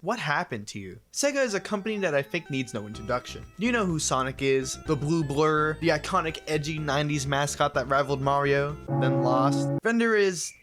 What happened to you? Sega is a company that I think needs no introduction. You know who Sonic is, the blue blur, the iconic edgy 90s mascot that rivaled Mario, then lost. Vendor is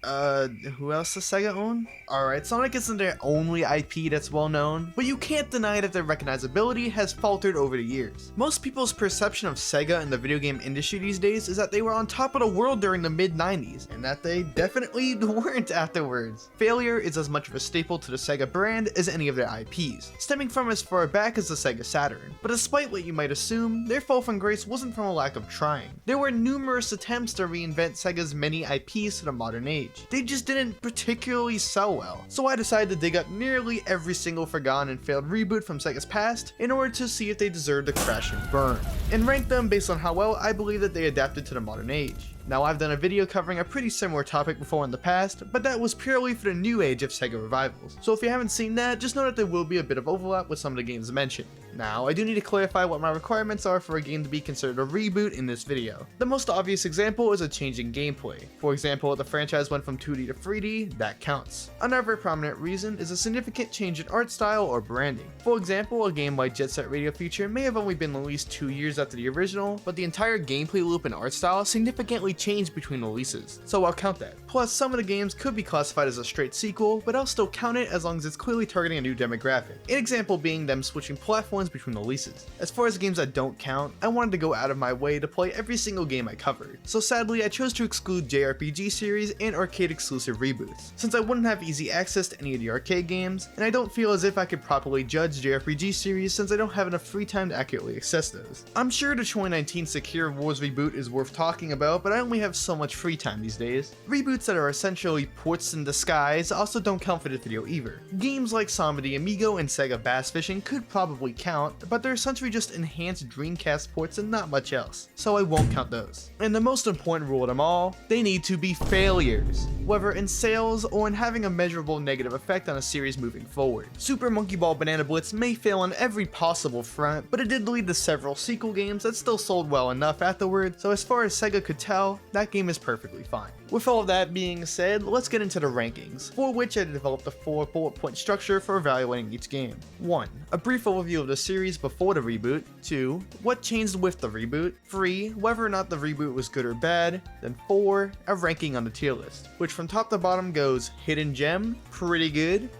who else does Sega own? Alright, Sonic isn't their only IP that's well known, but you can't deny that their recognizability has faltered over the years. Most people's perception of Sega in the video game industry these days is that they were on top of the world during the mid-90s, and that they definitely weren't afterwards. Failure is as much of a staple to the Sega brand as any of their IPs, stemming from as far back as the Sega Saturn. But despite what you might assume, their fall from grace wasn't from a lack of trying. There were numerous attempts to reinvent Sega's many IPs to the modern age. They just didn't particularly sell well, so I decided to dig up nearly every single forgotten and failed reboot from Sega's past in order to see if they deserved to crash and burn, and rank them based on how well I believe that they adapted to the modern age. Now, I've done a video covering a pretty similar topic before in the past, but that was purely for the new age of Sega revivals, so if you haven't seen that, just know that there will be a bit of overlap with some of the games mentioned. Now, I do need to clarify what my requirements are for a game to be considered a reboot in this video. The most obvious example is a change in gameplay. For example, if the franchise went from 2D to 3D, that counts. Another prominent reason is a significant change in art style or branding. For example, a game like Jet Set Radio Future may have only been released 2 years after the original, but the entire gameplay loop and art style significantly changed between releases, so I'll count that. Plus, some of the games could be classified as a straight sequel, but I'll still count it as long as it's clearly targeting a new demographic. An example being them switching platforms between releases. As far as games that don't count, I wanted to go out of my way to play every single game I covered, so sadly I chose to exclude JRPG series and arcade exclusive reboots, since I wouldn't have easy access to any of the arcade games, and I don't feel as if I could properly judge JRPG series since I don't have enough free time to accurately access those. I'm sure the 2019 Secure Wars reboot is worth talking about, but I only have so much free time these days. Reboots that are essentially ports in disguise also don't count for this video either. Games like Samba de Amigo and Sega Bass Fishing could probably count, but they're essentially just enhanced Dreamcast ports and not much else, so I won't count those. And the most important rule of them all, they need to be failures, whether in sales or in having a measurable negative effect on a series moving forward. Super Monkey Ball Banana Blitz may fail on every possible front, but it did lead to several sequel games that still sold well enough afterward, so as far as Sega could tell, that game is perfectly fine. With all of that being said, let's get into the rankings, for which I developed a 4 bullet point structure for evaluating each game. 1. A brief overview of the series before the reboot. 2. What changed with the reboot. 3. Whether or not the reboot was good or bad. Then 4. A ranking on the tier list, which from top to bottom goes Hidden Gem, pretty good,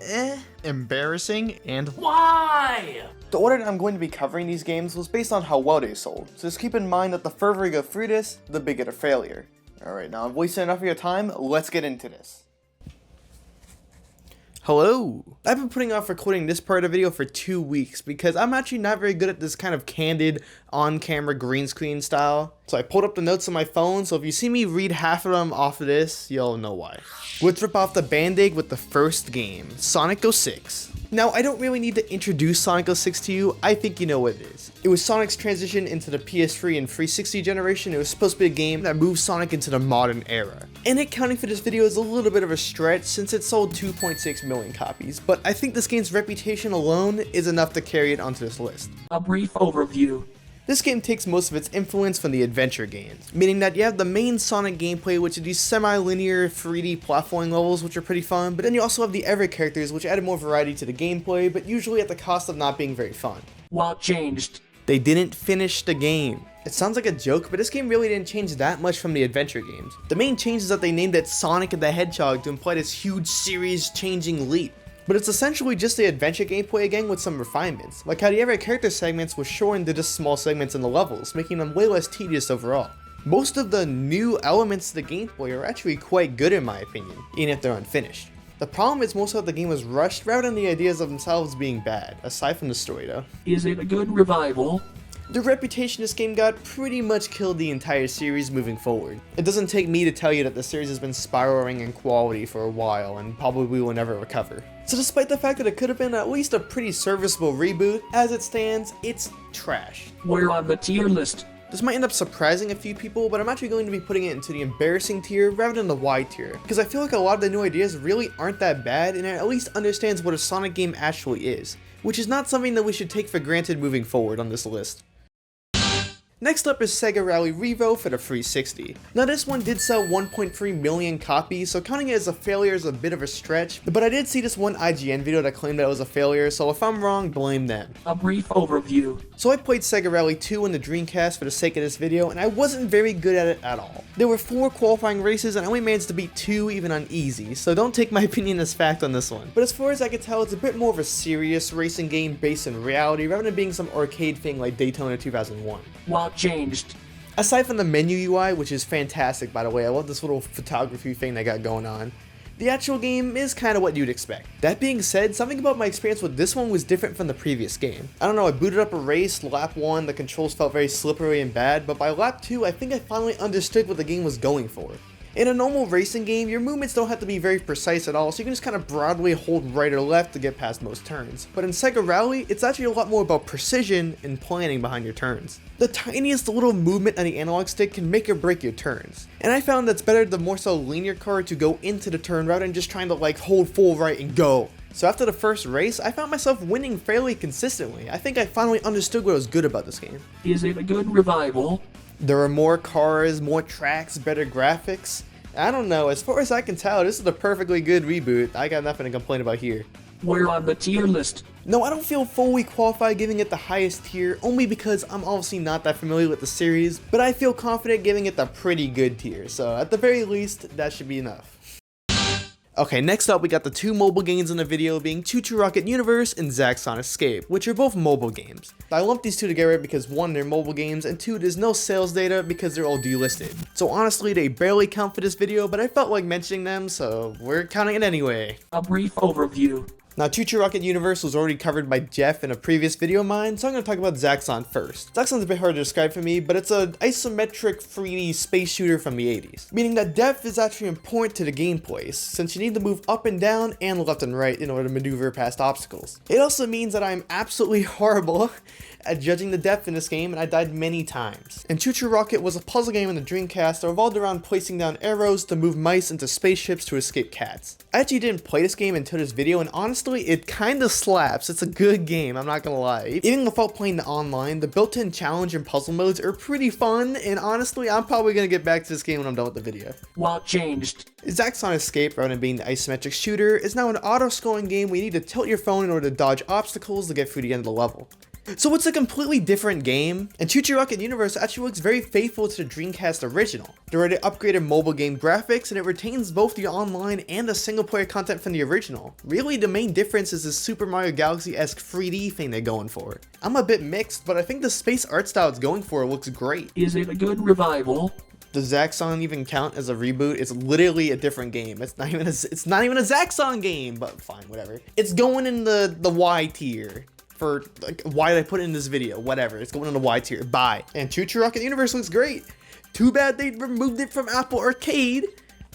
embarrassing, and why? The order that I'm going to be covering these games was based on how well they sold, so just keep in mind that the further we go through this, the bigger the failure. Alright, now I've wasted enough of your time, let's get into this. Hello! I've been putting off recording this part of the video for 2 weeks because I'm actually not very good at this kind of candid, on-camera green screen style. So I pulled up the notes on my phone, so if you see me read half of them off of this, you'll know why. Let's rip off the band-aid with the first game, Sonic 06. Now, I don't really need to introduce Sonic 06 to you, I think you know what it is. It was Sonic's transition into the PS3 and 360 generation. It was supposed to be a game that moved Sonic into the modern era. And it counting for this video is a little bit of a stretch since it sold 2.6 million copies, but I think this game's reputation alone is enough to carry it onto this list. A brief overview. This game takes most of its influence from the adventure games, meaning that you have the main Sonic gameplay, which are these semi-linear 3D platforming levels, which are pretty fun, but then you also have the other characters, which added more variety to the gameplay, but usually at the cost of not being very fun. What changed? They didn't finish the game. It sounds like a joke, but this game really didn't change that much from the adventure games. The main change is that they named it Sonic the Hedgehog to imply this huge series-changing leap. But it's essentially just the adventure gameplay again with some refinements, like how the other character segments were shortened to just small segments in the levels, making them way less tedious overall. Most of the new elements to the gameplay are actually quite good in my opinion, even if they're unfinished. The problem is most of the game was rushed rather than the ideas of themselves being bad, aside from the story though. Is it a good revival? The reputation this game got pretty much killed the entire series moving forward. It doesn't take me to tell you that the series has been spiraling in quality for a while and probably will never recover. So despite the fact that it could have been at least a pretty serviceable reboot, as it stands, it's trash. We're on the tier list. This might end up surprising a few people, but I'm actually going to be putting it into the embarrassing tier rather than the Y tier, because I feel like a lot of the new ideas really aren't that bad and it at least understands what a Sonic game actually is, which is not something that we should take for granted moving forward on this list. Next up is SEGA Rally Revo for the 360. Now this one did sell 1.3 million copies, so counting it as a failure is a bit of a stretch, but I did see this one IGN video that claimed that it was a failure, so if I'm wrong, blame them. A brief overview. So I played SEGA Rally 2 in the Dreamcast for the sake of this video, and I wasn't very good at it at all. There were 4 qualifying races and I only managed to beat 2 even on easy, so don't take my opinion as fact on this one. But as far as I could tell, it's a bit more of a serious racing game based in reality rather than being some arcade thing like Daytona 2001. What changed? Aside from the menu UI, which is fantastic by the way, I love this little photography thing they got going on, the actual game is kind of what you'd expect. That being said, something about my experience with this one was different from the previous game. I don't know, I booted up a race, lap 1, the controls felt very slippery and bad, but by lap 2, I think I finally understood what the game was going for. In a normal racing game, your movements don't have to be very precise at all, so you can just kind of broadly hold right or left to get past most turns. But in SEGA Rally, it's actually a lot more about precision and planning behind your turns. The tiniest little movement on the analog stick can make or break your turns. And I found that's better the more so linear card to go into the turn rather than just trying to like hold full right and go. So after the first race, I found myself winning fairly consistently. I think I finally understood what was good about this game. Is it a good revival? There are more cars, more tracks, better graphics. I don't know, as far as I can tell, this is a perfectly good reboot. I got nothing to complain about here. We're on the tier list. No, I don't feel fully qualified giving it the highest tier, only because I'm obviously not that familiar with the series, but I feel confident giving it the pretty good tier, so at the very least, that should be enough. Okay, next up we got the 2 mobile games in the video being ChuChu Rocket Universe and Zaxxon Escape, which are both mobile games. I lumped these 2 together because 1, they're mobile games, and 2, there's no sales data because they're all delisted. So honestly, they barely count for this video, but I felt like mentioning them, so we're counting it anyway. A brief overview. Now, ChuChu Rocket Universe was already covered by Jeff in a previous video of mine, so I'm going to talk about Zaxxon first. Zaxxon's a bit hard to describe for me, but it's an isometric 3D space shooter from the 80s, meaning that depth is actually important to the gameplay, since you need to move up and down and left and right in order to maneuver past obstacles. It also means that I'm absolutely horrible at judging the depth in this game, and I died many times. And ChuChu Rocket was a puzzle game in the Dreamcast that revolved around placing down arrows to move mice into spaceships to escape cats. I actually didn't play this game until this video, and honestly, it kinda slaps. It's a good game, I'm not gonna lie. Even without playing the online, the built-in challenge and puzzle modes are pretty fun, and honestly, I'm probably gonna get back to this game when I'm done with the video. What changed? Zaxxon Escape, rather than being the isometric shooter, is now an auto-scrolling game where you need to tilt your phone in order to dodge obstacles to get through the end of the level. So it's a completely different game, and ChuChu Rocket Universe actually looks very faithful to the Dreamcast original. There are the upgraded mobile game graphics, and it retains both the online and the single player content from the original. Really, the main difference is this Super Mario Galaxy-esque 3D thing they're going for. I'm a bit mixed, but I think the space art style it's going for looks great. Is it a good revival? Does Zaxxon even count as a reboot? It's literally a different game. It's not even a Zaxxon game, but fine, whatever. It's going in the Y tier. For like, why did I put it in this video? Whatever, it's going on the Y tier. Bye. And ChuChu Rocket Universe looks great. Too bad they removed it from Apple Arcade,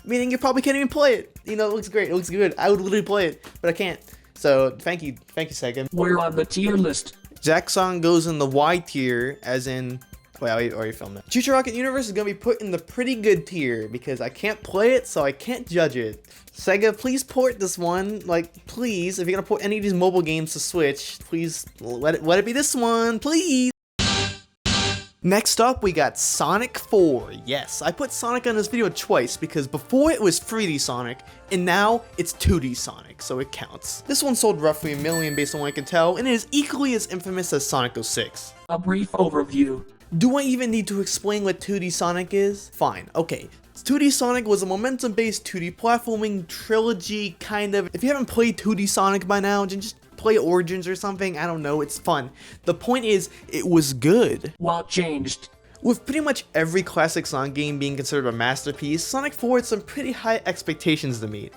meaning you probably can't even play it. You know, it looks great. It looks good. I would literally play it, but I can't. So thank you, Sega. We're on the tier list. Zaxxon goes in the Y tier, as in. Wait, I already filmed that. ChuChu Rocket Universe is gonna be put in the pretty good tier because I can't play it, so I can't judge it. Sega, please port this one. Like, please, if you're gonna port any of these mobile games to Switch, please let it be this one, please. Next up, we got Sonic 4. Yes, I put Sonic on this video twice because before it was 3D Sonic, and now it's 2D Sonic, so it counts. This one sold roughly 1 million based on what I can tell, and it is equally as infamous as Sonic 06. A brief overview. Do I even need to explain what 2D Sonic is? Fine, okay. 2D Sonic was a momentum-based 2D platforming trilogy, kind of. If you haven't played 2D Sonic by now, then just play Origins or something, I don't know, it's fun. The point is, it was good. What changed? With pretty much every classic Sonic game being considered a masterpiece, Sonic 4 had some pretty high expectations to meet.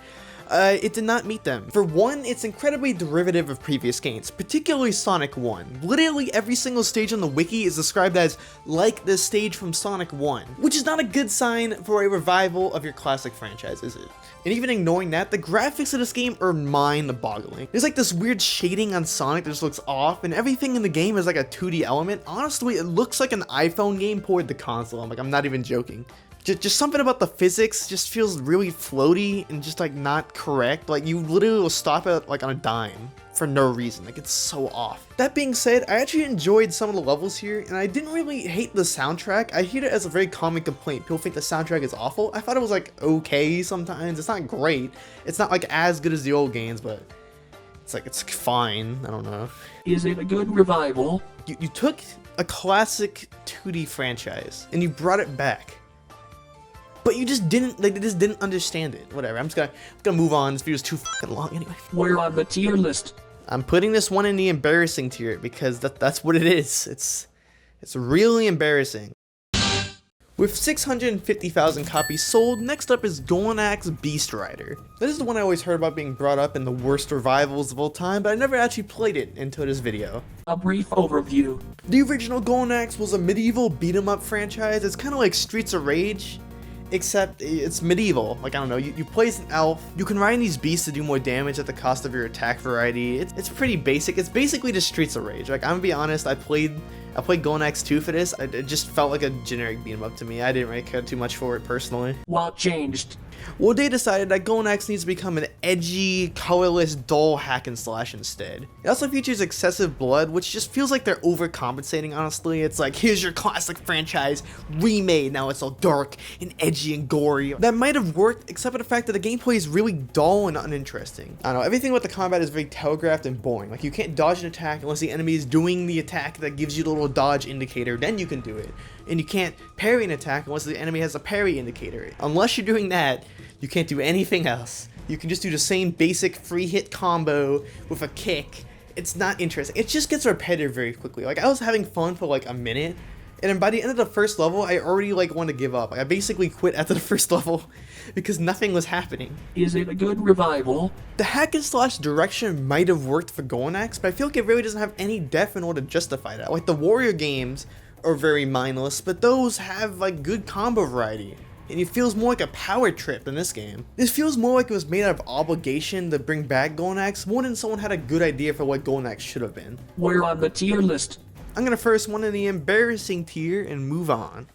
It did not meet them. For one, it's incredibly derivative of previous games, particularly Sonic 1. Literally every single stage on the wiki is described as like the stage from Sonic 1, which is not a good sign for a revival of your classic franchise, is it? And even ignoring that, the graphics of this game are mind-boggling. There's like this weird shading on Sonic that just looks off, and everything in the game is like a 2D element. Honestly, it looks like an iPhone game ported to console. I'm not even joking. Just something about the physics just feels really floaty and just like not correct. Like you literally will stop it like on a dime for no reason. Like it's so off. That being said, I actually enjoyed some of the levels here and I didn't really hate the soundtrack. I hear it as a very common complaint. People think the soundtrack is awful. I thought it was like okay sometimes. It's not great. It's not like as good as the old games, but it's fine. I don't know. Is it a good revival? You took a classic 2D franchise and you brought it back. But you just didn't understand it. Whatever. I'm gonna move on. This video's too fucking long anyway. We're on the tier list. I'm putting this one in the embarrassing tier because that's what it is. It's really embarrassing. With 650,000 copies sold, next up is Golden Axe Beast Rider. This is the one I always heard about being brought up in the worst revivals of all time, but I never actually played it until this video. A brief overview. The original Golden Axe was a medieval beat-em-up franchise. It's kind of like Streets of Rage, except it's medieval. Like, I don't know, you play as an elf, you can ride these beasts to do more damage at the cost of your attack variety. It's pretty basic. It's basically just Streets of Rage. Like, I'm gonna be honest, I played Golden Axe 2 for this. It just felt like a generic beat 'em up to me. I didn't really care too much for it personally. What changed? Well, they decided that Golden Axe needs to become an edgy, colorless, dull hack and slash instead. It also features excessive blood, which just feels like they're overcompensating, honestly. It's like, here's your classic franchise remade, now it's all dark and edgy and gory. That might have worked, except for the fact that the gameplay is really dull and uninteresting. I don't know, everything with the combat is very telegraphed and boring. Like, you can't dodge an attack unless the enemy is doing the attack that gives you the little dodge indicator, then you can do it. And you can't parry an attack unless the enemy has a parry indicator. Unless you're doing that, you can't do anything else. You can just do the same basic free hit combo with a kick. It's not interesting. It just gets repetitive very quickly. Like, I was having fun for like a minute, and then by the end of the first level, I already like wanted to give up. Like, I basically quit after the first level because nothing was happening. Is it a good revival? The hack and slash direction might have worked for Golden Axe, but I feel like it really doesn't have any depth in order to justify that. Like, the Warrior games are very mindless, but those have like good combo variety. And it feels more like a power trip than this game. This feels more like it was made out of obligation to bring back Golden Axe more than someone had a good idea for what Golden Axe should have been. We're on the tier list. I'm gonna first one in the embarrassing tier and move on.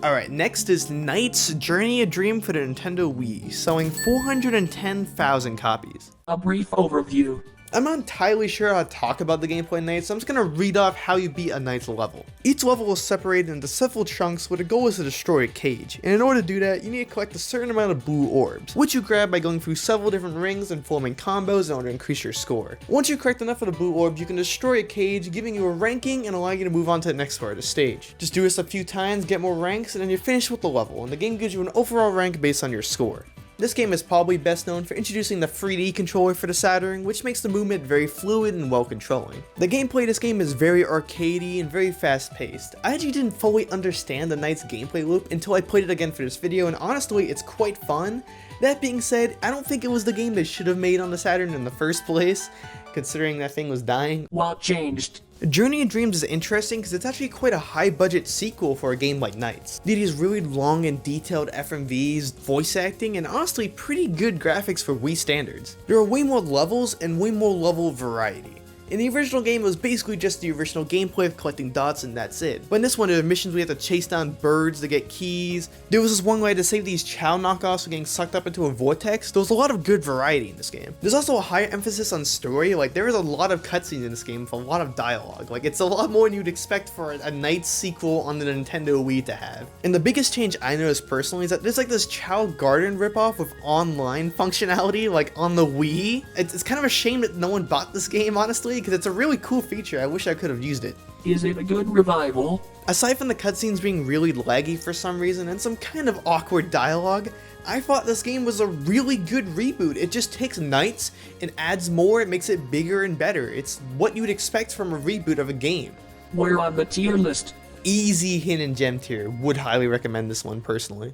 Alright, next is Knight's Journey a Dream for the Nintendo Wii, selling 410,000 copies. A brief overview. I'm not entirely sure how to talk about the gameplay in Knights, so I'm just gonna read off how you beat a Knight's level. Each level is separated into several chunks where the goal is to destroy a cage, and in order to do that, you need to collect a certain amount of blue orbs, which you grab by going through several different rings and forming combos in order to increase your score. Once you collect enough of the blue orbs, you can destroy a cage, giving you a ranking and allowing you to move on to the next part of the stage. Just do this a few times, get more ranks, and then you're finished with the level, and the game gives you an overall rank based on your score. This game is probably best known for introducing the 3D controller for the Saturn, which makes the movement very fluid and well controlling. The gameplay of this game is very arcadey and very fast paced. I actually didn't fully understand the Knight's gameplay loop until I played it again for this video, and honestly it's quite fun. That being said, I don't think it was the game they should have made on the Saturn in the first place, considering that thing was dying. What changed? Journey of Dreams is interesting because it's actually quite a high budget sequel for a game like Knights. They use really long and detailed FMVs, voice acting, and honestly pretty good graphics for Wii standards. There are way more levels and way more level variety. In the original game, it was basically just the original gameplay of collecting dots and that's it. But in this one, there are missions we have to chase down birds to get keys. There was this one way to save these Chow knockoffs from getting sucked up into a vortex. There was a lot of good variety in this game. There's also a higher emphasis on story. Like, there is a lot of cutscenes in this game with a lot of dialogue. Like, it's a lot more than you'd expect for a Knights sequel on the Nintendo Wii to have. And the biggest change I noticed personally is that there's like this Chow Garden ripoff with online functionality, like on the Wii. It's kind of a shame that no one bought this game, honestly, because it's a really cool feature. I wish I could have used it. Is it a good revival? Aside from the cutscenes being really laggy for some reason and some kind of awkward dialogue, I thought this game was a really good reboot. It just takes Knights and adds more, it makes it bigger and better. It's what you'd expect from a reboot of a game. We're on the tier list. Easy hidden gem tier. Would highly recommend this one personally.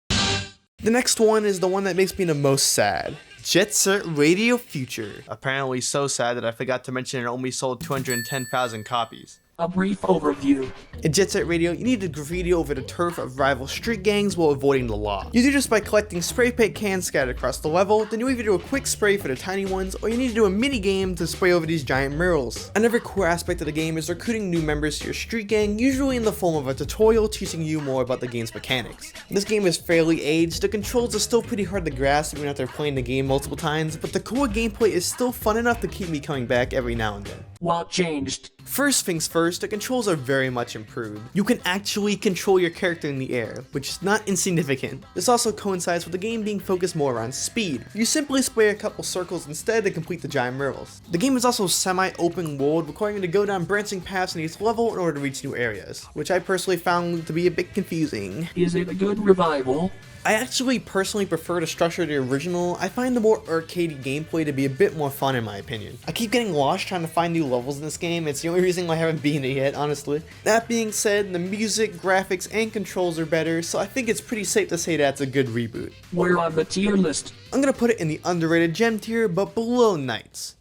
The next one is the one that makes me the most sad. Jet Set Radio Future. Apparently so sad that I forgot to mention it only sold 210,000 copies. A brief overview. In Jet Set Radio, you need to graffiti over the turf of rival street gangs while avoiding the law. You do this by collecting spray paint cans scattered across the level, then you either do a quick spray for the tiny ones, or you need to do a mini game to spray over these giant murals. Another core aspect of the game is recruiting new members to your street gang, usually in the form of a tutorial teaching you more about the game's mechanics. This game is fairly aged, the controls are still pretty hard to grasp even after playing the game multiple times, but the core gameplay is still fun enough to keep me coming back every now and then. What changed? First things first, the controls are very much improved. You can actually control your character in the air, which is not insignificant. This also coincides with the game being focused more on speed. You simply spray a couple circles instead to complete the giant murals. The game is also semi-open world, requiring you to go down branching paths in each level in order to reach new areas, which I personally found to be a bit confusing. Is it a good revival? I actually personally prefer the structure of the original. I find the more arcadey gameplay to be a bit more fun in my opinion. I keep getting lost trying to find new levels in this game. It's the only reason I haven't beaten it yet, honestly. That being said, the music, graphics, and controls are better, so I think it's pretty safe to say that's a good reboot. We're on the tier list. I'm gonna put it in the underrated gem tier, but below Knights.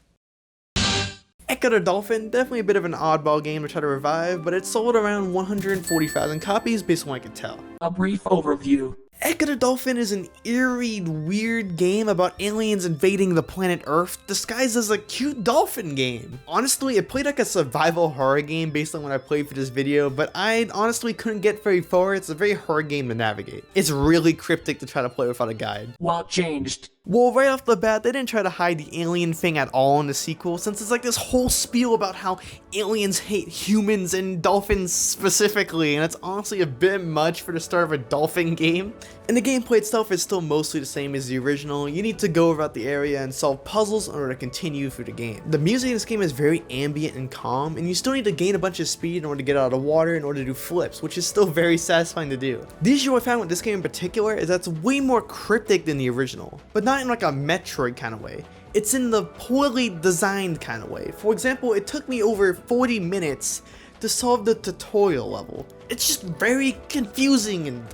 Ecco the Dolphin, definitely a bit of an oddball game to try to revive, but it sold around 140,000 copies based on what I could tell. A brief overview. Ecco the Dolphin is an eerie, weird game about aliens invading the planet Earth disguised as a cute dolphin game. Honestly, it played like a survival horror game based on what I played for this video, but I honestly couldn't get very far. It's a very hard game to navigate. It's really cryptic to try to play without a guide. What changed? Well, right off the bat, they didn't try to hide the alien thing at all in the sequel, since it's like this whole spiel about how aliens hate humans and dolphins specifically, and it's honestly a bit much for the start of a dolphin game. And the gameplay itself is still mostly the same as the original. You need to go about the area and solve puzzles in order to continue through the game. The music in this game is very ambient and calm, and you still need to gain a bunch of speed in order to get out of the water in order to do flips, which is still very satisfying to do. The issue I found with this game in particular is that it's way more cryptic than the original, but not in like a Metroid kind of way. It's in the poorly designed kind of way. For example, it took me over 40 minutes to solve the tutorial level. It's just very confusing and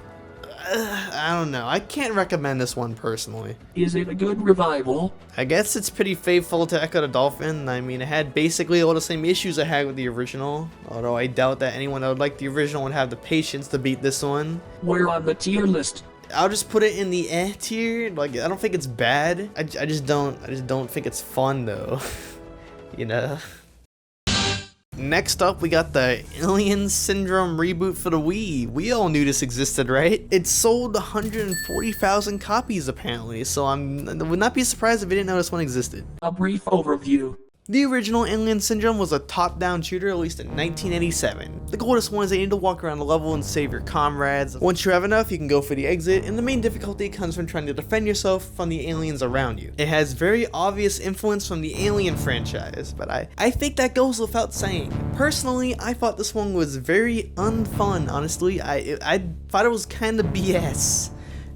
I don't know. I can't recommend this one personally. Is it a good revival? I guess it's pretty faithful to Ecco the Dolphin. I mean, it had basically all the same issues I had with the original, although I doubt that anyone that would like the original would have the patience to beat this one. We're on the tier list. I'll just put it in the tier. Like, I don't think it's bad. I just don't think it's fun though. You know. Next up, we got the Alien Syndrome reboot for the Wii. We all knew this existed, right? It sold 140,000 copies apparently, so I would not be surprised if I didn't know this one existed. A brief overview. The original Alien Syndrome was a top-down shooter released in 1987. The coolest one is that you need to walk around the level and save your comrades. Once you have enough, you can go for the exit, and the main difficulty comes from trying to defend yourself from the aliens around you. It has very obvious influence from the Alien franchise, but I think that goes without saying. Personally, I thought this one was very unfun, honestly. I thought it was kind of BS.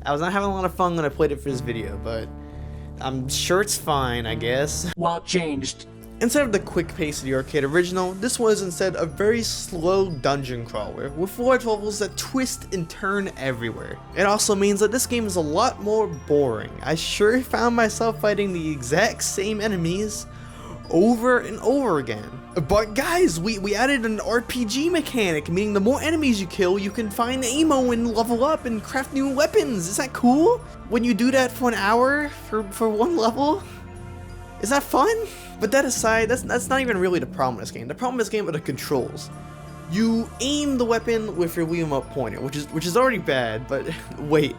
I was not having a lot of fun when I played it for this video, but I'm sure it's fine, I guess. What changed? Instead of the quick pace of the arcade original, this was instead a very slow dungeon crawler with large levels that twist and turn everywhere. It also means that this game is a lot more boring. I sure found myself fighting the exact same enemies over and over again. But guys, we added an RPG mechanic, meaning the more enemies you kill, you can find ammo and level up and craft new weapons. Is that cool? When you do that for an hour for one level? Is that fun? But that aside, that's not even really the problem with this game. The problem with this game are the controls. You aim the weapon with your Wii remote pointer, which is already bad, but wait.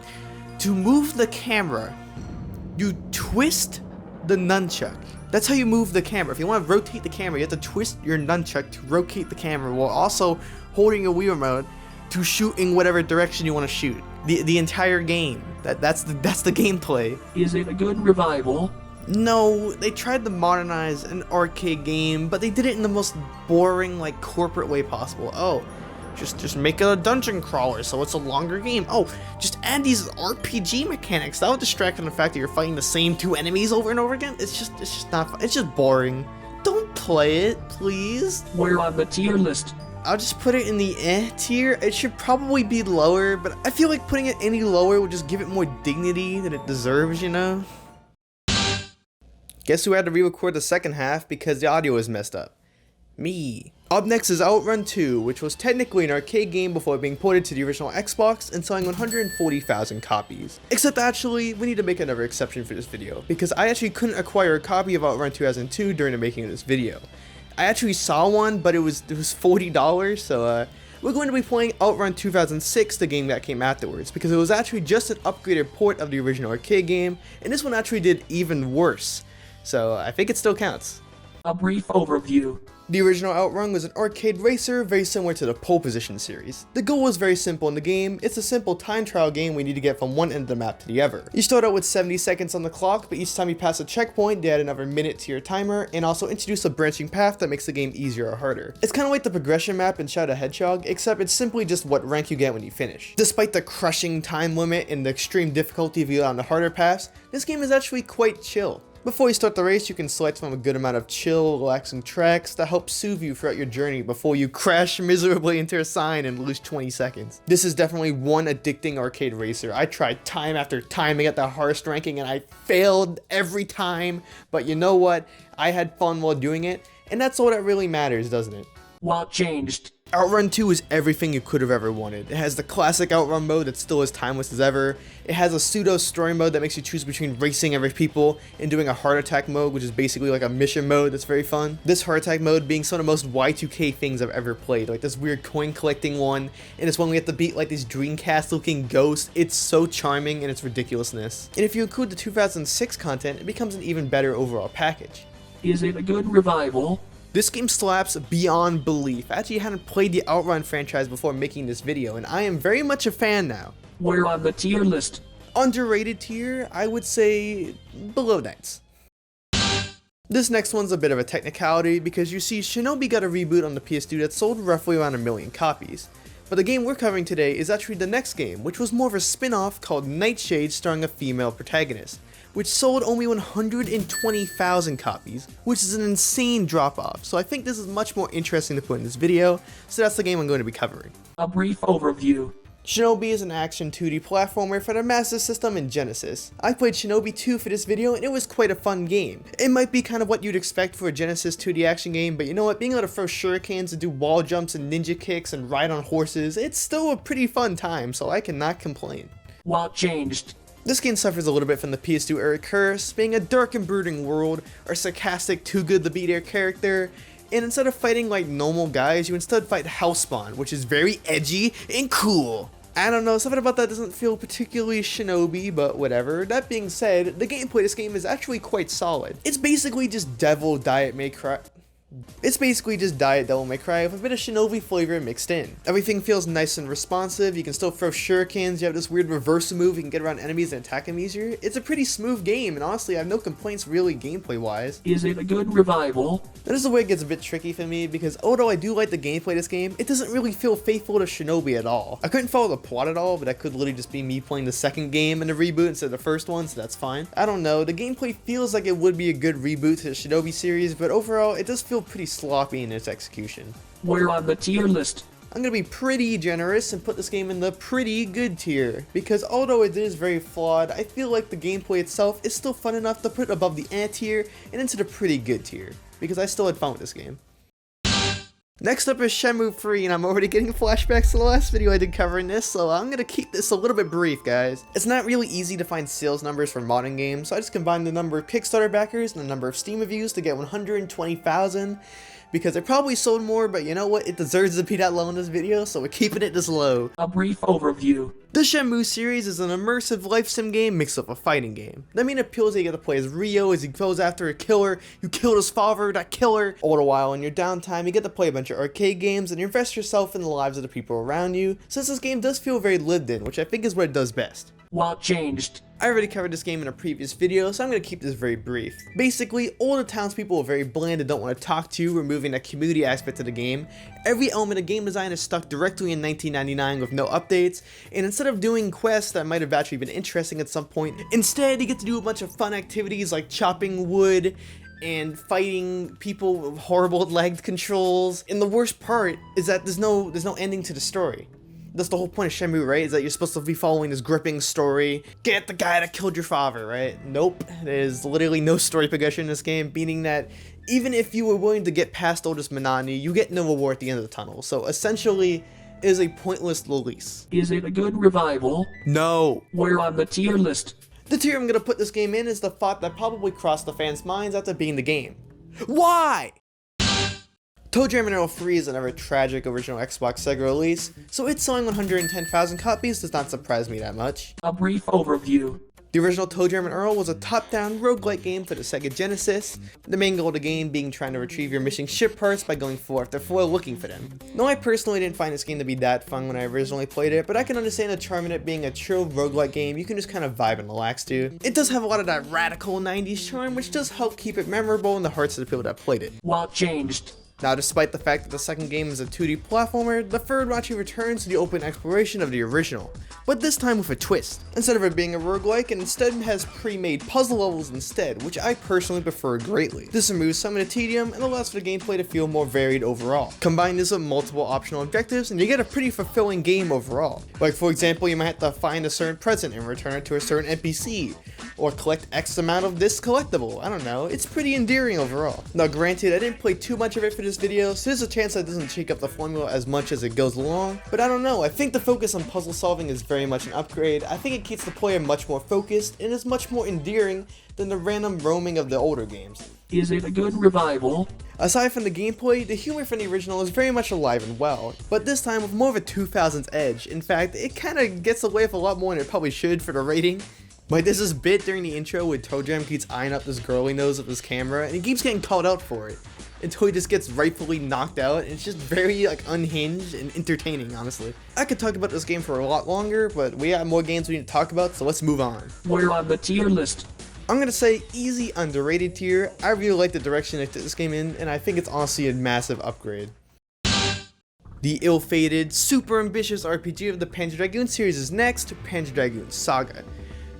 To move the camera, you twist the nunchuck. That's how you move the camera. If you want to rotate the camera, you have to twist your nunchuck to rotate the camera while also holding your Wii remote to shoot in whatever direction you want to shoot. The entire game. That's the gameplay. Is it a good revival? No, they tried to modernize an arcade game, but they did it in the most boring, like, corporate way possible. Oh, just make it a dungeon crawler so it's a longer game. Oh, just add these RPG mechanics. That would distract from the fact that you're fighting the same two enemies over and over again. It's just not fun. It's just boring. Don't play it, please. We're on the tier list. I'll just put it in the tier. It should probably be lower, but I feel like putting it any lower would just give it more dignity than it deserves, you know? Guess who had to re-record the second half because the audio was messed up? Me. Up next is Outrun 2, which was technically an arcade game before being ported to the original Xbox and selling 140,000 copies. Except actually, we need to make another exception for this video, because I actually couldn't acquire a copy of Outrun 2002 during the making of this video. I actually saw one, but it was $40, so we're going to be playing Outrun 2006, the game that came afterwards, because it was actually just an upgraded port of the original arcade game, and this one actually did even worse. So I think it still counts. A brief overview. The original Outrun was an arcade racer very similar to the Pole Position series. The goal was very simple in the game. It's a simple time trial game we need to get from one end of the map to the other. You start out with 70 seconds on the clock, but each time you pass a checkpoint, they add another minute to your timer, and also introduce a branching path that makes the game easier or harder. It's kind of like the progression map in Shadow Hedgehog, except it's simply just what rank you get when you finish. Despite the crushing time limit and the extreme difficulty if you go on the harder paths, this game is actually quite chill. Before you start the race, you can select from a good amount of chill, relaxing tracks that help soothe you throughout your journey before you crash miserably into a sign and lose 20 seconds. This is definitely one addicting arcade racer. I tried time after time to get the hardest ranking and I failed every time, but you know what? I had fun while doing it, and that's all that really matters, doesn't it? What changed? Outrun 2 is everything you could have ever wanted. It has the classic Outrun mode that's still as timeless as ever. It has a pseudo story mode that makes you choose between racing every people and doing a heart attack mode, which is basically like a mission mode that's very fun. This heart attack mode being some of the most Y2K things I've ever played, like this weird coin collecting one, and it's one we have to beat like these Dreamcast looking ghosts. It's so charming in its ridiculousness. And if you include the 2006 content, it becomes an even better overall package. Is it a good revival? This game slaps beyond belief. I actually hadn't played the Outrun franchise before making this video, and I am very much a fan now. We're on the tier list. Underrated tier, I would say below Knights. This next one's a bit of a technicality because you see Shinobi got a reboot on the PS2 that sold roughly around 1 million copies. But the game we're covering today is actually the next game, which was more of a spin-off called Nightshade starring a female protagonist, which sold only 120,000 copies, which is an insane drop-off, so I think this is much more interesting to put in this video, so that's the game I'm going to be covering. A brief overview. Shinobi is an action 2D platformer for the Master System and Genesis. I played Shinobi 2 for this video and it was quite a fun game. It might be kind of what you'd expect for a Genesis 2D action game, but you know what, being able to throw shurikens and do wall jumps and ninja kicks and ride on horses, it's still a pretty fun time, so I cannot complain. What changed? This game suffers a little bit from the PS2 era curse, being a dark and brooding world, or sarcastic, too good to be their character, and instead of fighting like normal guys, you instead fight Hellspawn, which is very edgy and cool. I don't know, something about that doesn't feel particularly Shinobi, but whatever. That being said, the gameplay of this game is actually quite solid. It's basically just Devil Diet May Cry. It's basically just Diet Devil May Cry with a bit of Shinobi flavor mixed in. Everything feels nice and responsive, you can still throw shurikens, you have this weird reversal move, you can get around enemies and attack them easier. It's a pretty smooth game, and honestly I have no complaints really gameplay wise. Is it a good revival? That is the way it gets a bit tricky for me, because although I do like the gameplay of this game, it doesn't really feel faithful to Shinobi at all. I couldn't follow the plot at all, but that could literally just be me playing the second game in the reboot instead of the first one, so that's fine. I don't know, the gameplay feels like it would be a good reboot to the Shinobi series, but overall it does feel pretty sloppy in its execution. We're on the tier list. I'm gonna be pretty generous and put this game in the pretty good tier, because although it is very flawed, I feel like the gameplay itself is still fun enough to put it above the A tier and into the pretty good tier, because I still had fun with this game. Next up is Shenmue 3, and I'm already getting flashbacks to the last video I did covering this, so I'm gonna keep this a little bit brief, guys. It's not really easy to find sales numbers for modern games, so I just combined the number of Kickstarter backers and the number of Steam reviews to get 120,000, because it probably sold more, but you know what, it deserves to be that low in this video, so we're keeping it this low. A brief overview. The Shenmue series is an immersive life sim game mixed with a fighting game. The main appeal is that you get to play as Ryo as he goes after a killer, you killed his father, that killer. All the while in your downtime, you get to play a bunch of arcade games and you invest yourself in the lives of the people around you, since this game does feel very lived in, which I think is what it does best. What changed? I already covered this game in a previous video, so I'm going to keep this very brief. Basically, all the townspeople are very bland and don't want to talk to you, removing that community aspect of the game. Every element of game design is stuck directly in 1999 with no updates, and instead of doing quests that might have actually been interesting at some point, instead you get to do a bunch of fun activities like chopping wood and fighting people with horrible leg controls, and the worst part is that there's no ending to the story. That's the whole point of Shenmue, right? Is that you're supposed to be following this gripping story. Get the guy that killed your father, right? Nope. There's literally no story progression in this game, meaning that even if you were willing to get past all this monotony, you get no reward at the end of the tunnel. So essentially, it is a pointless release. Is it a good revival? No. We're on the tier list. The tier I'm gonna put this game in is the thought that probably crossed the fans' minds after beating the game. Why? ToeJam and Earl 3 is another tragic original Xbox Sega release, so it selling 110,000 copies does not surprise me that much. A brief overview. The original ToeJam and Earl was a top-down roguelike game for the Sega Genesis, the main goal of the game being trying to retrieve your missing ship parts by going 4 after 4 looking for them. Now I personally didn't find this game to be that fun when I originally played it, but I can understand the charm in it being a chill roguelike game you can just kind of vibe and relax to. It does have a lot of that radical 90s charm, which does help keep it memorable in the hearts of the people that played it. What changed? Now, despite the fact that the second game is a 2D platformer, the third actually returns to the open exploration of the original, but this time with a twist. Instead of it being a roguelike, it instead has pre-made puzzle levels instead, which I personally prefer greatly. This removes some of the tedium and allows for the gameplay to feel more varied overall. Combine this with multiple optional objectives and you get a pretty fulfilling game overall. Like for example, you might have to find a certain present and return it to a certain NPC, or collect X amount of this collectible. I don't know, it's pretty endearing overall. Now granted, I didn't play too much of it for this video, so there's a chance that it doesn't shake up the formula as much as it goes along, but I don't know, I think the focus on puzzle solving is very much an upgrade. I think it keeps the player much more focused and is much more endearing than the random roaming of the older games. Is it a good revival? Aside from the gameplay, the humor from the original is very much alive and well, but this time with more of a 2000s edge. In fact, it kinda gets away with a lot more than it probably should for the rating. Like there's this bit during the intro where ToeJam keeps eyeing up this girl he knows with his camera and he keeps getting called out for it until he just gets rightfully knocked out, and it's just very like unhinged and entertaining, honestly. I could talk about this game for a lot longer, but we got more games we need to talk about, so let's move on. We're on the tier list. I'm gonna say easy underrated tier. I really like the direction they took this game in, and I think it's honestly a massive upgrade. The ill-fated, super ambitious RPG of the Panzer Dragoon series is next, Panzer Dragoon Saga.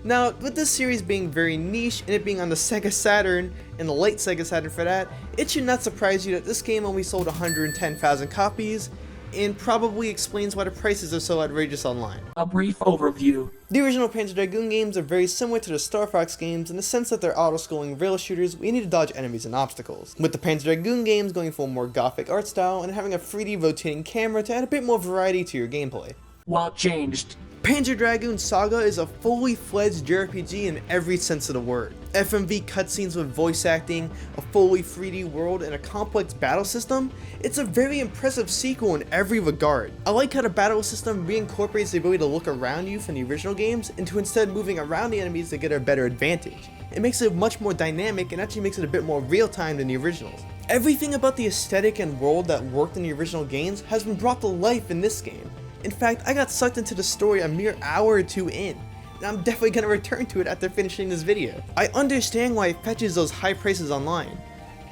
Now, with this series being very niche and it being on the Sega Saturn, and the late Sega Saturn for that, it should not surprise you that this game only sold 110,000 copies, and probably explains why the prices are so outrageous online. A brief overview. The original Panzer Dragoon games are very similar to the Star Fox games in the sense that they're auto-scrolling rail shooters where you need to dodge enemies and obstacles, with the Panzer Dragoon games going for a more gothic art style and having a 3D rotating camera to add a bit more variety to your gameplay. What changed? Panzer Dragoon Saga is a fully fledged JRPG in every sense of the word. FMV cutscenes with voice acting, a fully 3D world, and a complex battle system. It's a very impressive sequel in every regard. I like how the battle system reincorporates the ability to look around you from the original games into instead moving around the enemies to get a better advantage. It makes it much more dynamic and actually makes it a bit more real time than the originals. Everything about the aesthetic and world that worked in the original games has been brought to life in this game. In fact, I got sucked into the story a mere hour or two in, and I'm definitely going to return to it after finishing this video. I understand why it fetches those high prices online.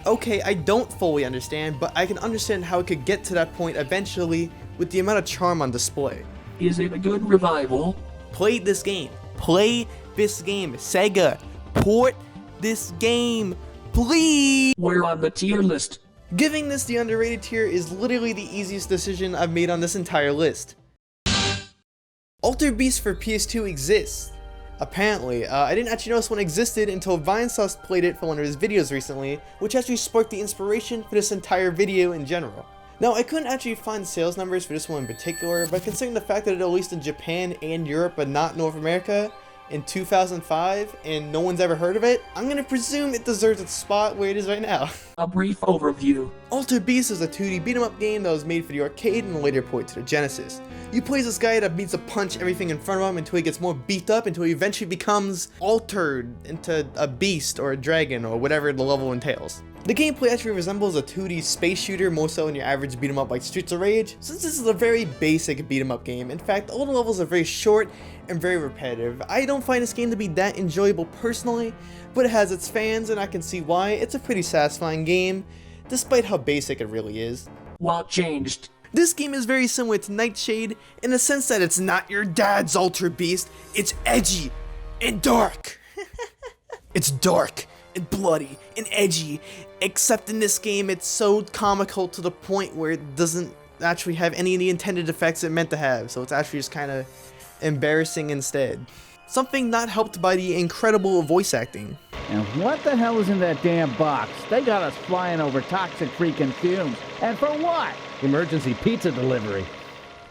Okay, I don't fully understand, but I can understand how it could get to that point eventually with the amount of charm on display. Is it a good revival? Play this game. Play this game. Sega, port this game, please! We're on the tier list. Giving this the underrated tier is literally the easiest decision I've made on this entire list. Altered Beast for PS2 exists. Apparently, I didn't actually notice one existed until Vinesauce played it for one of his videos recently, which actually sparked the inspiration for this entire video in general. Now, I couldn't actually find sales numbers for this one in particular, but considering the fact that it released in Japan and Europe but not North America in 2005 and no one's ever heard of it, I'm gonna presume it deserves its spot where it is right now. A brief overview. Altered Beast is a 2D beat-em-up game that was made for the arcade and later ported to the Genesis. You play as this guy that needs to punch everything in front of him until he gets more beat up until he eventually becomes altered into a beast or a dragon or whatever the level entails. The gameplay actually resembles a 2D space shooter more so than your average beat 'em up like Streets of Rage, since this is a very basic beat 'em up game. In fact, all the levels are very short and very repetitive. I don't find this game to be that enjoyable personally, but it has its fans and I can see why. It's a pretty satisfying game, despite how basic it really is. What changed? This game is very similar to Nightshade in the sense that it's not your dad's Altered Beast, it's edgy and dark. It's dark and bloody and edgy, except in this game it's so comical to the point where it doesn't actually have any of the intended effects it meant to have, so it's actually just kind of embarrassing instead. Something not helped by the incredible voice acting. And what the hell is in that damn box? They got us flying over toxic freaking fumes. And for what? Emergency pizza delivery.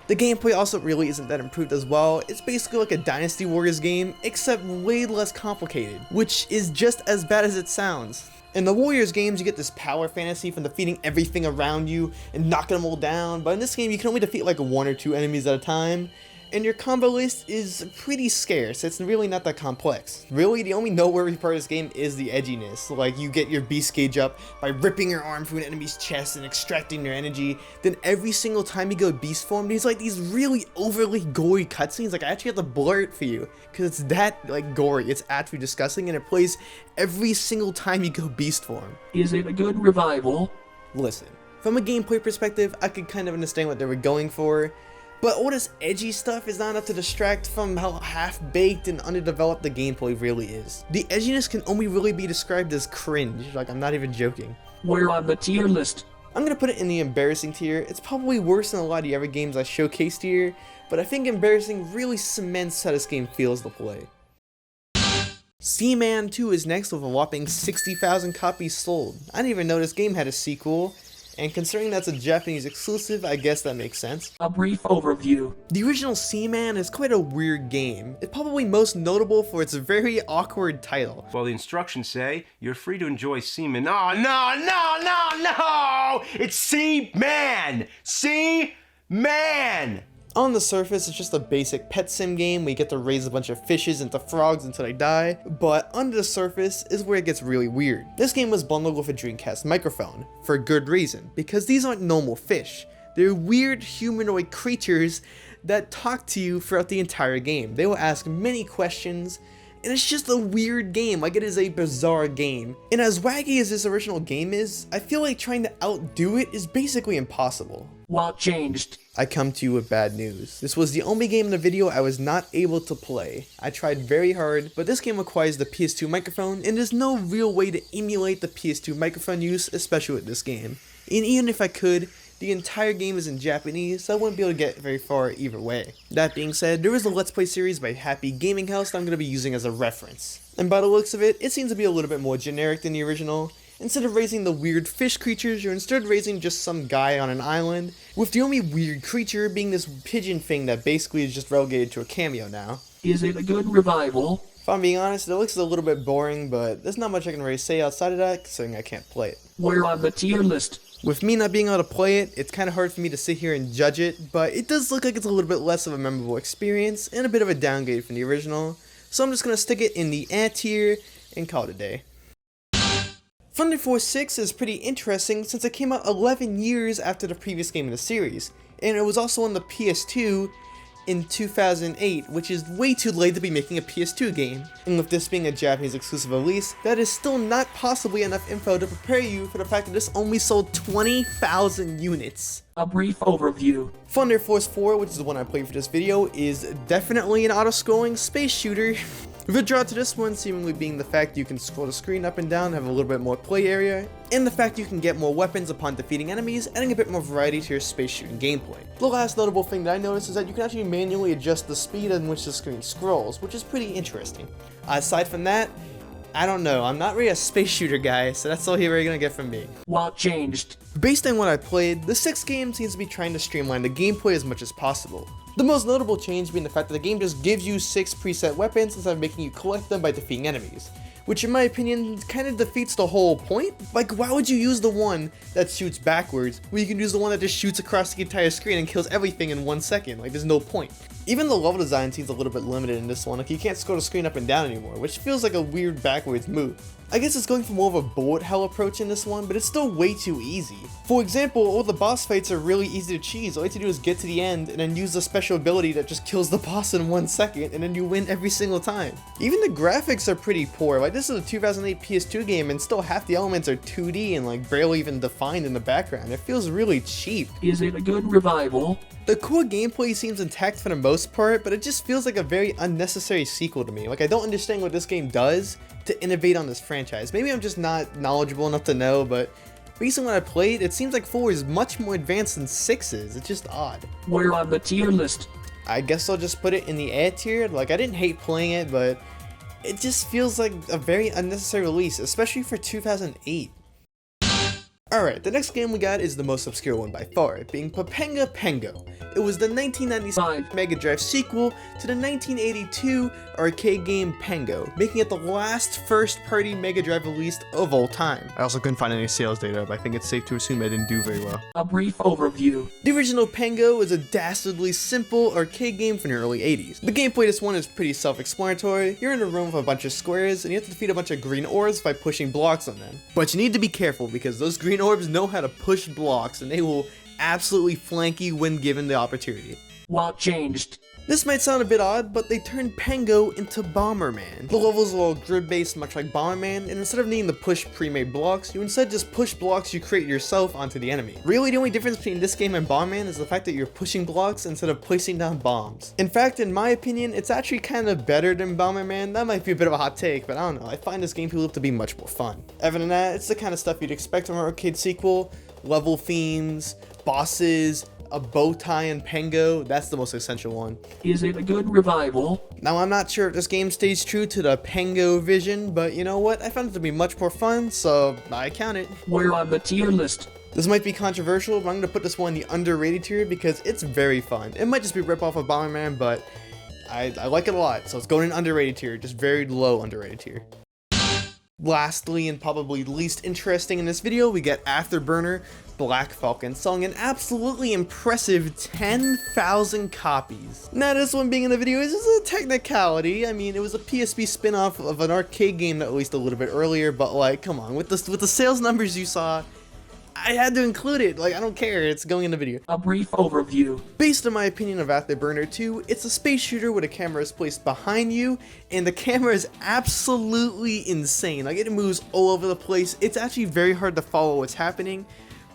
The gameplay also really isn't that improved as well. It's basically like a Dynasty Warriors game, except way less complicated, which is just as bad as it sounds. In the Warriors games, you get this power fantasy from defeating everything around you and knocking them all down, but in this game, you can only defeat like 1 or 2 enemies at a time, and your combo list is pretty scarce. It's really not that complex. Really, the only noteworthy part of this game is the edginess. Like, you get your beast gauge up by ripping your arm through an enemy's chest and extracting their energy. Then every single time you go beast form, there's like these really overly gory cutscenes. Like, I actually have to blur it for you because it's that like gory. It's actually disgusting, and it plays every single time you go beast form. Is it a good revival? Listen, from a gameplay perspective, I could kind of understand what they were going for. But all this edgy stuff is not enough to distract from how half-baked and underdeveloped the gameplay really is. The edginess can only really be described as cringe, like I'm not even joking. We're on the tier list. I'm gonna put it in the embarrassing tier. It's probably worse than a lot of the other games I showcased here, but I think embarrassing really cements how this game feels to play. Seaman 2 is next with a whopping 60,000 copies sold. I didn't even know this game had a sequel. And considering that's a Japanese exclusive, I guess that makes sense. A brief overview. The original Seaman is quite a weird game. It's probably most notable for its very awkward title. Well, the instructions say you're free to enjoy Seaman. Oh, no! It's Seaman! Seaman! On the surface, it's just a basic pet sim game where you get to raise a bunch of fishes into frogs until they die, but under the surface is where it gets really weird. This game was bundled with a Dreamcast microphone, for good reason, because these aren't normal fish. They're weird humanoid creatures that talk to you throughout the entire game. They will ask many questions, and it's just a weird game, like it is a bizarre game. And as wacky as this original game is, I feel like trying to outdo it is basically impossible. What changed? I come to you with bad news. This was the only game in the video I was not able to play. I tried very hard, but this game requires the PS2 microphone, and there's no real way to emulate the PS2 microphone use, especially with this game. And even if I could, the entire game is in Japanese, so I wouldn't be able to get very far either way. That being said, there is a Let's Play series by Happy Gaming House that I'm going to be using as a reference. And by the looks of it, it seems to be a little bit more generic than the original. Instead of raising the weird fish creatures, you're instead raising just some guy on an island, with the only weird creature being this pigeon thing that basically is just relegated to a cameo now. Is it a good revival? If I'm being honest, it looks a little bit boring, but there's not much I can really say outside of that, considering I can't play it. We're on the tier list. With me not being able to play it, it's kind of hard for me to sit here and judge it, but it does look like it's a little bit less of a memorable experience, and a bit of a downgrade from the original, so I'm just going to stick it in the tier and call it a day. Thunder Force 6 is pretty interesting since it came out 11 years after the previous game in the series, and it was also on the PS2 in 2008, which is way too late to be making a PS2 game. And with this being a Japanese exclusive release, that is still not possibly enough info to prepare you for the fact that this only sold 20,000 units. A brief overview. Thunder Force 4, which is the one I played for this video, is definitely an auto-scrolling space shooter. The draw to this one seemingly being the fact you can scroll the screen up and down, have a little bit more play area, and the fact you can get more weapons upon defeating enemies, adding a bit more variety to your space shooting gameplay. The last notable thing that I noticed is that you can actually manually adjust the speed in which the screen scrolls, which is pretty interesting. Aside from that, I don't know, I'm not really a space shooter guy, so that's all you're really gonna get from me. What changed? Based on what I played, the 6th game seems to be trying to streamline the gameplay as much as possible. The most notable change being the fact that the game just gives you 6 preset weapons instead of making you collect them by defeating enemies, which in my opinion kind of defeats the whole point. Like, why would you use the one that shoots backwards when you can use the one that just shoots across the entire screen and kills everything in 1 second? Like, there's no point. Even the level design seems a little bit limited in this one, like you can't scroll the screen up and down anymore, which feels like a weird backwards move. I guess it's going for more of a bullet hell approach in this one, but it's still way too easy. For example, all the boss fights are really easy to cheese. All you have to do is get to the end and then use the special ability that just kills the boss in 1 second, and then you win every single time. Even the graphics are pretty poor. Like, this is a 2008 PS2 game and still half the elements are 2D and like barely even defined in the background. It feels really cheap. Is it a good revival? The core gameplay seems intact for the most part, but it just feels like a very unnecessary sequel to me. Like, I don't understand what this game does to innovate on this franchise. Maybe I'm just not knowledgeable enough to know, but Based on what I played, it seems like 4 is much more advanced than 6 is. It's just odd. We're on the tier list. I guess I'll just put it in the A tier. Like, I didn't hate playing it, but it just feels like a very unnecessary release, especially for 2008. Alright, the next game we got is the most obscure one by far, being Pepenga Pengo. It was the 1995 Mega Drive sequel to the 1982 arcade game Pengo, making it the last first-party Mega Drive release of all time. I also couldn't find any sales data, but I think it's safe to assume it didn't do very well. A brief overview. The original Pengo is a dastardly simple arcade game from the early 80s. The gameplay of this one is pretty self-explanatory. You're in a room with a bunch of squares, and you have to defeat a bunch of green orbs by pushing blocks on them. But you need to be careful, because those green orbs know how to push blocks, and they will absolutely flank you when given the opportunity. What changed? This might sound a bit odd, but they turned Pengo into Bomberman. The levels are all grid-based much like Bomberman, and instead of needing to push pre-made blocks, you instead just push blocks you create yourself onto the enemy. Really, the only difference between this game and Bomberman is the fact that you're pushing blocks instead of placing down bombs. In fact, in my opinion, it's actually kind of better than Bomberman. That might be a bit of a hot take, but I don't know, I find this gameplay loop to be much more fun. Other than that, it's the kind of stuff you'd expect from an arcade sequel: level themes, bosses, a bow tie and Pengo. That's the most essential one. Is it a good revival? Now, I'm not sure if this game stays true to the Pengo vision, but you know what? I found it to be much more fun, so I count it. We're on the tier list. This might be controversial, but I'm going to put this one in the underrated tier because it's very fun. It might just be a rip-off of Bomberman, but I like it a lot, so it's going in underrated tier, just very low underrated tier. Lastly, and probably least interesting in this video, we get Afterburner Black Falcon, selling an absolutely impressive 10,000 copies. Now, this one being in the video is just a technicality. I mean, it was a PSP spin-off of an arcade game that released a little bit earlier, but like, come on, with the sales numbers you saw, I had to include it. Like, I don't care, it's going in the video. A brief overview. Based on my opinion of Afterburner 2, it's a space shooter where the camera is placed behind you, and the camera is absolutely insane. Like, it moves all over the place. It's actually very hard to follow what's happening,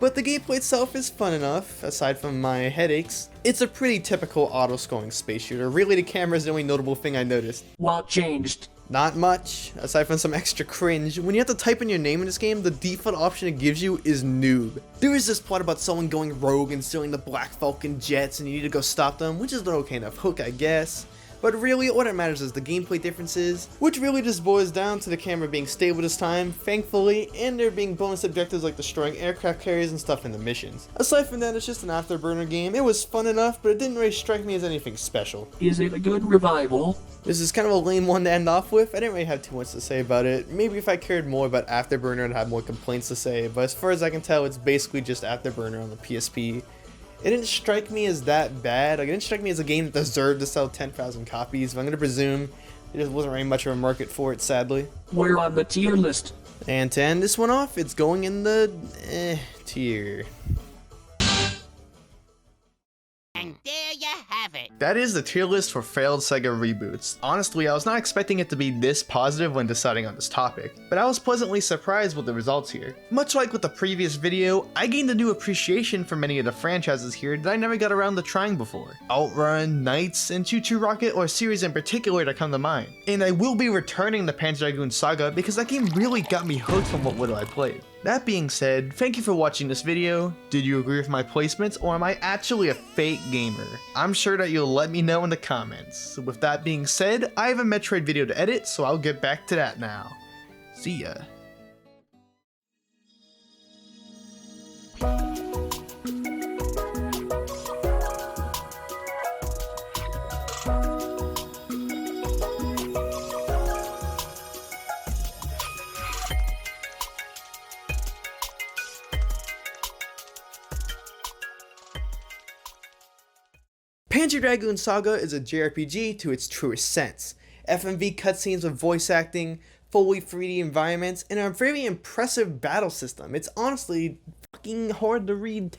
but the gameplay itself is fun enough, aside from my headaches. It's a pretty typical auto-scrolling space shooter. Really, the camera is the only notable thing I noticed. What changed? Not much, aside from some extra cringe. When you have to type in your name in this game, the default option it gives you is noob. There is this plot about someone going rogue and stealing the Black Falcon jets, and you need to go stop them, which is an okay enough hook, I guess. But really, what it matters is the gameplay differences, which really just boils down to the camera being stable this time, thankfully, and there being bonus objectives like destroying aircraft carriers and stuff in the missions. Aside from that, it's just an Afterburner game. It was fun enough, but it didn't really strike me as anything special. Is it a good revival? This is kind of a lame one to end off with. I didn't really have too much to say about it. Maybe if I cared more about Afterburner and had more complaints to say, but as far as I can tell, it's basically just Afterburner on the PSP. It didn't strike me as that bad. Like, it didn't strike me as a game that deserved to sell 10,000 copies, but I'm going to presume there just wasn't really much of a market for it, sadly. We're on the tier list. And to end this one off, it's going in the tier. And there you have it. That is the tier list for failed SEGA reboots. Honestly, I was not expecting it to be this positive when deciding on this topic, but I was pleasantly surprised with the results here. Much like with the previous video, I gained a new appreciation for many of the franchises here that I never got around to trying before. Outrun, Knights, and Choo Choo Rocket are series in particular that come to mind. And I will be returning the Panzer Dragoon Saga because that game really got me hooked from what little I played. That being said, thank you for watching this video. Did you agree with my placements, or am I actually a fake gamer? I'm sure that you'll let me know in the comments. So with that being said, I have a Metroid video to edit, so I'll get back to that now. See ya. Panzer Dragoon Saga is a JRPG to its truest sense. FMV cutscenes with voice acting, fully 3D environments, and a very impressive battle system. It's honestly fucking hard to read